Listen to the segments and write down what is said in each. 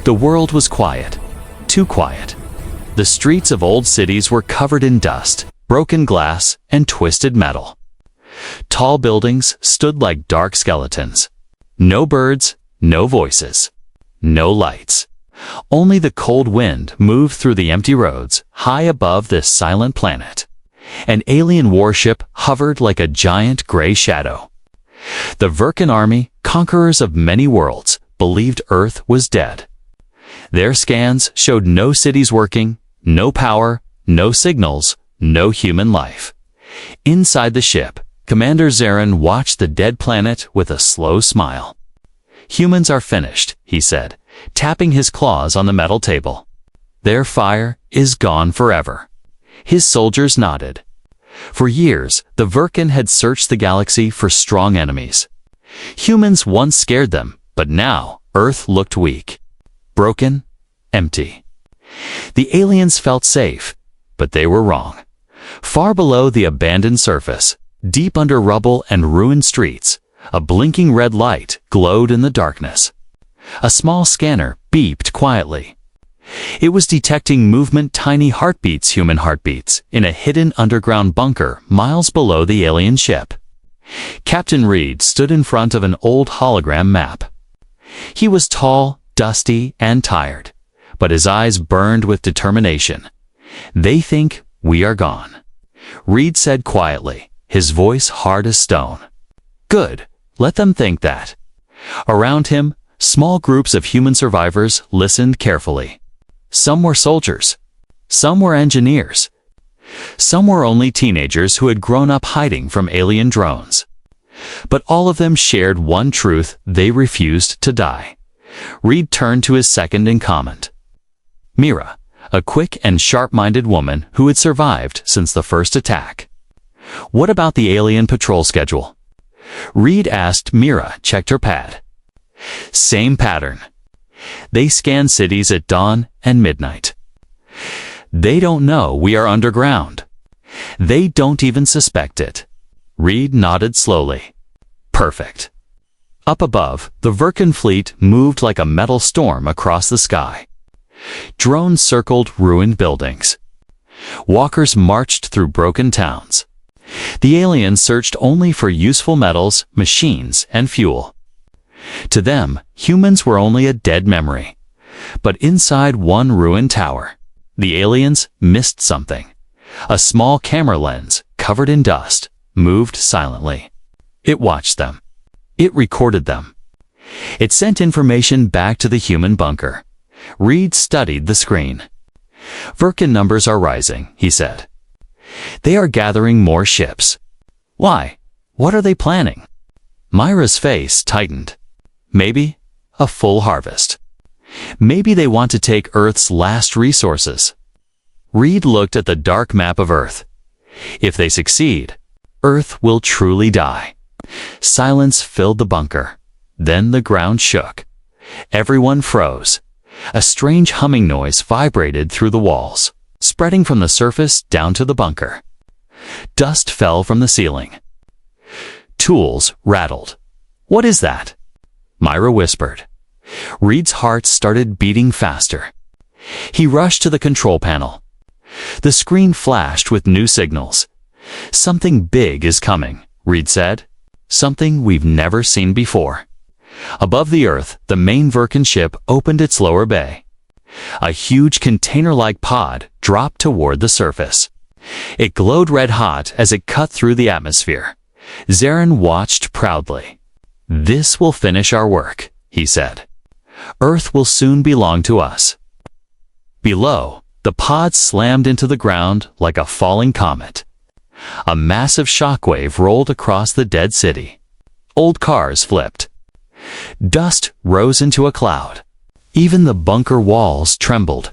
The world was quiet. Too quiet. The streets of old cities were covered in dust, broken glass, and twisted metal. Tall buildings stood like dark skeletons. No birds, no voices, no lights. Only the cold wind moved through the empty roads high above this silent planet. An alien warship hovered like a giant gray shadow. The Verkan army, conquerors of many worlds, believed Earth was dead. Their scans showed no cities working, no power, no signals, no human life. Inside the ship, Commander Zarin watched the dead planet with a slow smile. "Humans are finished," he said, tapping his claws on the metal table. "Their fire is gone forever." His soldiers nodded. For years, the Verkan had searched the galaxy for strong enemies. Humans once scared them, but now Earth looked weak. Broken, empty. The aliens felt safe, but they were wrong. Far below the abandoned surface, deep under rubble and ruined streets, a blinking red light glowed in the darkness. A small scanner beeped quietly. It was detecting movement, tiny heartbeats, human heartbeats, in a hidden underground bunker miles below the alien ship. Captain Reed stood in front of an old hologram map. He was tall, dusty, and tired, but his eyes burned with determination. "They think we are gone," Reed said quietly, his voice hard as stone. "Good, let them think that." Around him, small groups of human survivors listened carefully. Some were soldiers. Some were engineers. Some were only teenagers who had grown up hiding from alien drones. But all of them shared one truth: they refused to die. Reed turned to his second in command, Mira, a quick and sharp-minded woman who had survived since the first attack. "What about the alien patrol schedule?" Reed asked. Mira checked her pad. "Same pattern. They scan cities at dawn and midnight. They don't know we are underground. They don't even suspect it." Reed nodded slowly. "Perfect." Up above, the Verkan fleet moved like a metal storm across the sky. Drones circled ruined buildings. Walkers marched through broken towns. The aliens searched only for useful metals, machines, and fuel. To them, humans were only a dead memory. But inside one ruined tower, the aliens missed something. A small camera lens, covered in dust, moved silently. It watched them. It recorded them. It sent information back to the human bunker. Reed studied the screen. "Verkan numbers are rising," he said. "They are gathering more ships." "Why? What are they planning?" Myra's face tightened. "Maybe a full harvest. Maybe they want to take Earth's last resources." Reed looked at the dark map of Earth. If they succeed, Earth will truly die. Silence filled the bunker. Then the ground shook. Everyone froze. A strange humming noise vibrated through the walls, spreading from the surface down to the bunker. Dust fell from the ceiling. Tools rattled. "What is that?" Myra whispered. Reed's heart started beating faster. He rushed to the control panel. The screen flashed with new signals. "Something big is coming," Reed said. "Something we've never seen before." Above the Earth, the main Verkan ship opened its lower bay. A huge container-like pod dropped toward the surface. It glowed red-hot as it cut through the atmosphere. Zarin watched proudly. "This will finish our work," he said. "Earth will soon belong to us." Below, the pod slammed into the ground like a falling comet. A massive shockwave rolled across the dead city. Old cars flipped. Dust rose into a cloud. Even the bunker walls trembled.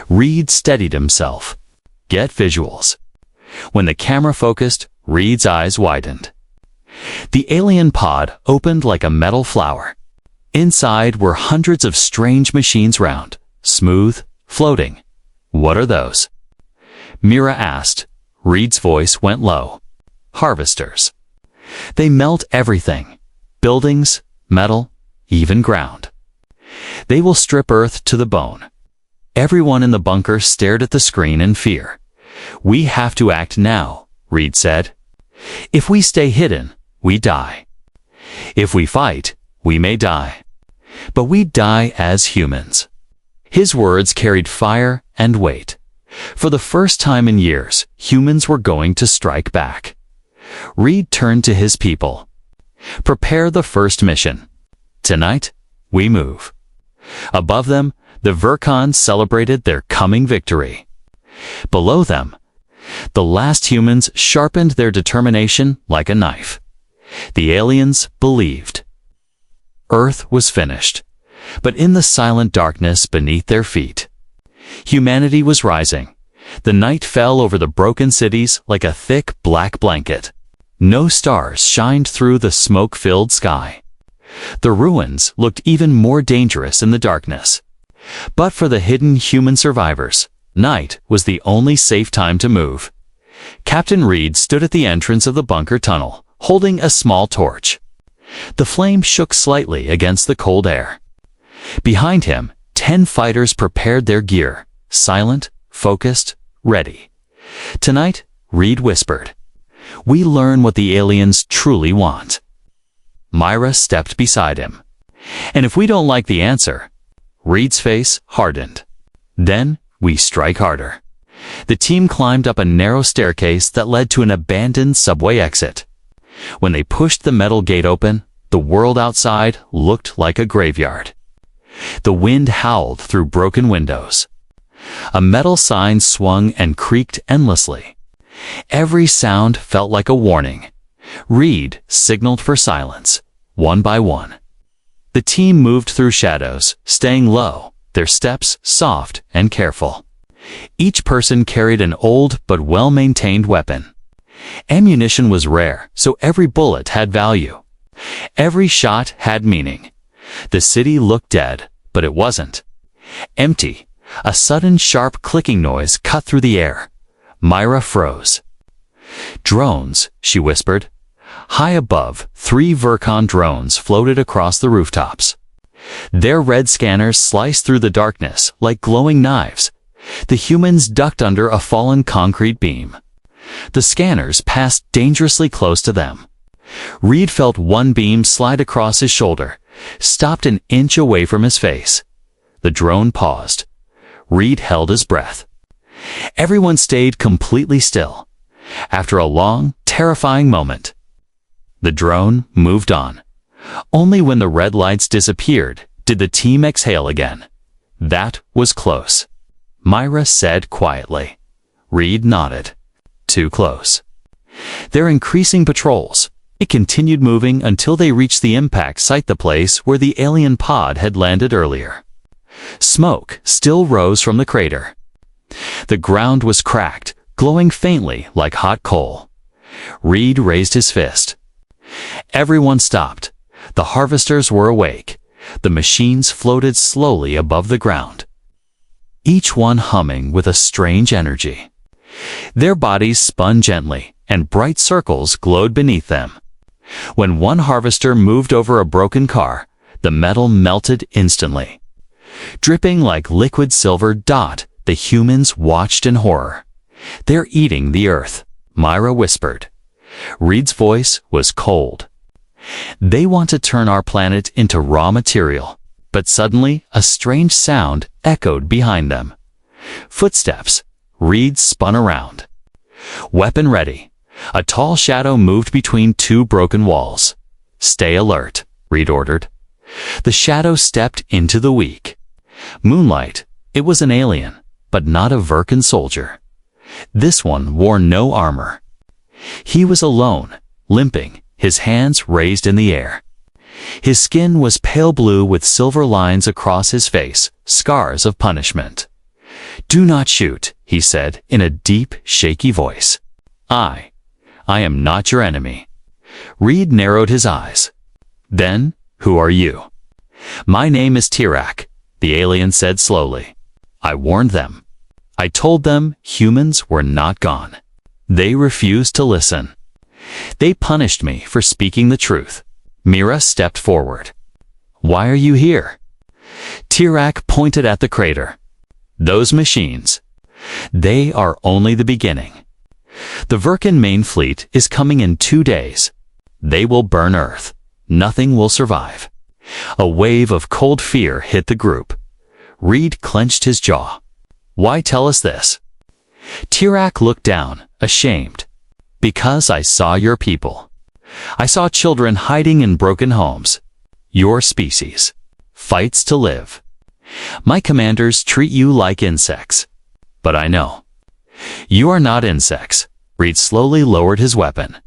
Reed steadied himself. "Get visuals." When the camera focused, Reed's eyes widened. The alien pod opened like a metal flower. Inside were hundreds of strange machines, round, smooth, floating. "What are those?" Mira asked. Reed's voice went low. "Harvesters. They melt everything. Buildings, metal, even ground." They will strip Earth to the bone. Everyone in the bunker stared at the screen in fear. We have to act now, Reed said. If we stay hidden, we die. If we fight, we may die. But we die as humans. His words carried fire and weight. For the first time in years, humans were going to strike back. Reed turned to his people. Prepare the first mission. Tonight, we move. Above them, the Verkons celebrated their coming victory. Below them, the last humans sharpened their determination like a knife. The aliens believed. Earth was finished, but in the silent darkness beneath their feet, humanity was rising. The night fell over the broken cities like a thick black blanket. No stars shined through the smoke-filled sky. The ruins looked even more dangerous in the darkness. But for the hidden human survivors, night was the only safe time to move. Captain Reed stood at the entrance of the bunker tunnel, holding a small torch. The flame shook slightly against the cold air. Behind him, 10 fighters prepared their gear, silent, focused, ready. Tonight, Reed whispered, we learn what the aliens truly want. Myra stepped beside him. And if we don't like the answer, Reed's face hardened. Then we strike harder. The team climbed up a narrow staircase that led to an abandoned subway exit. When they pushed the metal gate open, the world outside looked like a graveyard. The wind howled through broken windows. A metal sign swung and creaked endlessly. Every sound felt like a warning. Reed signaled for silence, one by one. The team moved through shadows, staying low, their steps soft and careful. Each person carried an old but well-maintained weapon. Ammunition was rare, so every bullet had value. Every shot had meaning. The city looked dead, but it wasn't. Empty. A sudden sharp clicking noise cut through the air. Myra froze. Drones, she whispered. High above, 3 Verkon drones floated across the rooftops. Their red scanners sliced through the darkness like glowing knives. The humans ducked under a fallen concrete beam. The scanners passed dangerously close to them. Reed felt one beam slide across his shoulder, stopped an inch away from his face. The drone paused. Reed held his breath. Everyone stayed completely still. After a long, terrifying moment, the drone moved on. Only when the red lights disappeared did the team exhale again. That was close. Myra said quietly. Reed nodded. Too close. They're increasing patrols. It continued moving until they reached the impact site, the place where the alien pod had landed earlier. Smoke still rose from the crater. The ground was cracked, glowing faintly like hot coal. Reed raised his fist. Everyone stopped. The harvesters were awake. The machines floated slowly above the ground, each one humming with a strange energy. Their bodies spun gently, and bright circles glowed beneath them. When one harvester moved over a broken car, the metal melted instantly. Dripping like liquid silver dot, the humans watched in horror. They're eating the earth, Myra whispered. Reed's voice was cold. They want to turn our planet into raw material. But suddenly, a strange sound echoed behind them. Footsteps. Reed spun around. Weapon ready. A tall shadow moved between 2 broken walls. Stay alert, Reed ordered. The shadow stepped into the weak moonlight. It was an alien, but not a Verkan soldier. This one wore no armor. He was alone, limping, his hands raised in the air. His skin was pale blue with silver lines across his face, scars of punishment. Do not shoot, he said in a deep, shaky voice. I am not your enemy. Reed narrowed his eyes. Then, who are you? My name is Tirak, the alien said slowly. I warned them. I told them humans were not gone. They refused to listen. They punished me for speaking the truth. Mira stepped forward. Why are you here? Tirak pointed at the crater. Those machines. They are only the beginning. The Verkan main fleet is coming in 2 days. They will burn Earth. Nothing will survive. A wave of cold fear hit the group. Reed clenched his jaw. Why tell us this? Tirak looked down, ashamed. Because I saw your people. I saw children hiding in broken homes. Your species. Fights to live. My commanders treat you like insects. But I know. You are not insects. Reed slowly lowered his weapon.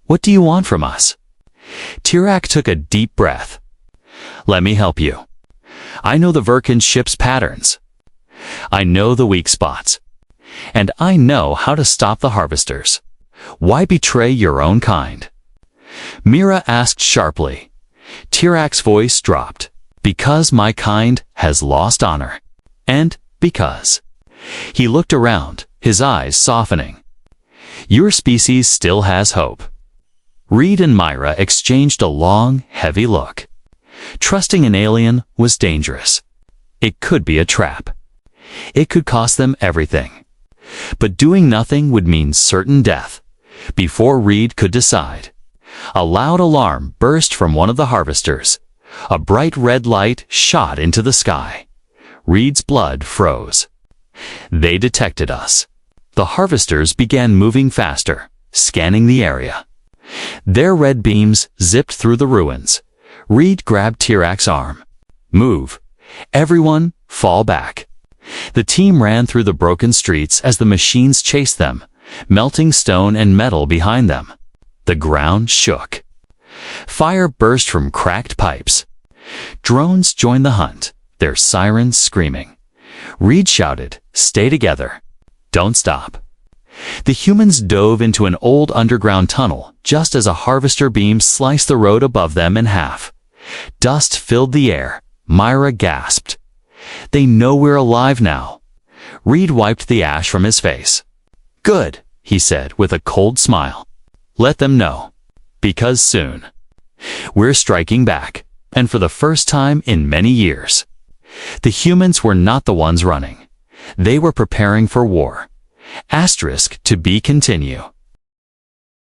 What do you want from us? Tirak took a deep breath. Let me help you. I know the Verkan ship's patterns. I know the weak spots. And I know how to stop the harvesters. Why betray your own kind? Mira asked sharply. Tirak's voice dropped. Because my kind has lost honor. And because. He looked around, his eyes softening. Your species still has hope. Reed and Myra exchanged a long, heavy look. Trusting an alien was dangerous. It could be a trap. It could cost them everything. But doing nothing would mean certain death. Before Reed could decide, a loud alarm burst from one of the harvesters. A bright red light shot into the sky. Reed's blood froze. They detected us. The harvesters began moving faster, scanning the area. Their red beams zipped through the ruins. Reed grabbed Tirak's arm. Move. Everyone, fall back. The team ran through the broken streets as the machines chased them, melting stone and metal behind them. The ground shook. Fire burst from cracked pipes. Drones joined the hunt, their sirens screaming. Reed shouted, "Stay together. Don't stop." The humans dove into an old underground tunnel just as a harvester beam sliced the road above them in half. Dust filled the air. Myra gasped. They know we're alive now. Reed wiped the ash from his face. Good, he said with a cold smile. Let them know. Because soon. We're striking back, and for the first time in many years. The humans were not the ones running. They were preparing for war. Asterisk to be continue.